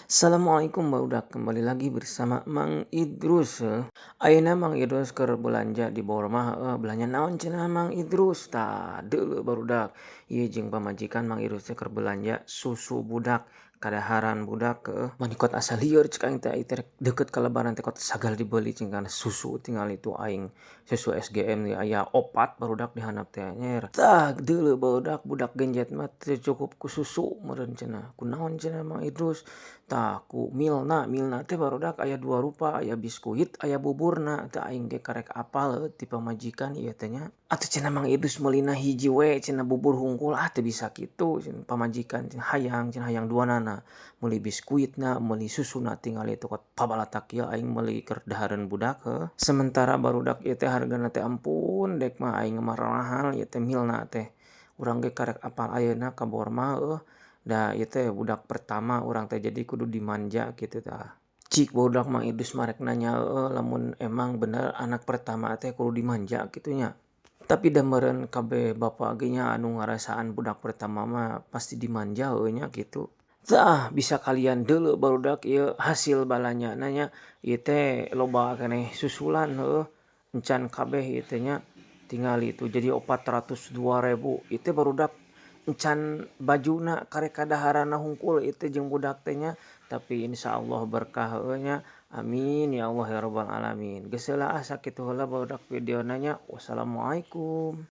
Assalamualaikum barudak kembali lagi bersama Mang Idrus. Ayeuna Mang Idrus keur belanja di bawah rumah belanja naon cenah Mang Idrus? Tah deuleu barudak ieu jeung pamajikan Mang Idrus teh keur belanja susu budak. Kadaharan budak manikot asa lieur cek aing teh ai teh deukeut ka lebaran teh kot sagal dibeli cenah kana susu tinggal itu aing susu SGM ge aya 4 barudak di handap teh nyer. Tah deuleu barudak budak genjet mah teu cukup ku susu meureun cenah. Kunaon cenah Mang Idrus? Tah ku Milna teh barudak aya 2 rupa, aya biskuit, aya buburna. Teu aing ge karek apal ti pamajikan ieu teh nya. Atuh cenah Mang Idrus meulina hiji we cenah bubur hungkul, teu bisa kitu cenah pamajikan cenah hayang 2 meuli biskuitna, meuli susuna tinggal itu kot pabalatak ieu aing meuli keur dahareun budak Sementara barudak ieu teh hargana teh ampun dek mah aing mah mahal ieu teh Milna teh. Urang ge karek apal ayeuna ka bawah mah da ieu teh budak pertama urang teh jadi kudu dimanja kitu tah. Cik budak Mang Idrus marek nanya lamun emang bener anak pertama teh kudu dimanja kitu nya. Tapi da meureun kabeh bapa ge nya anu ngarasaan budak pertama mah pasti dimanja nya kitu. Tah bisa kalian deuleu barudak ieu hasil balanyana nya ieu teh loba keneh susulan encan kabeh ieu teh nya tinggal itu jadi 402.000 ieu teh barudak encan bajuna karek kadaharanna hungkul ieu teh jeung budak teh nya tapi insyaallah berkah nya amin ya Allah ya rabbal alamin. Geus heula sakitu heula barudak videona nya. Wassalamualaikum.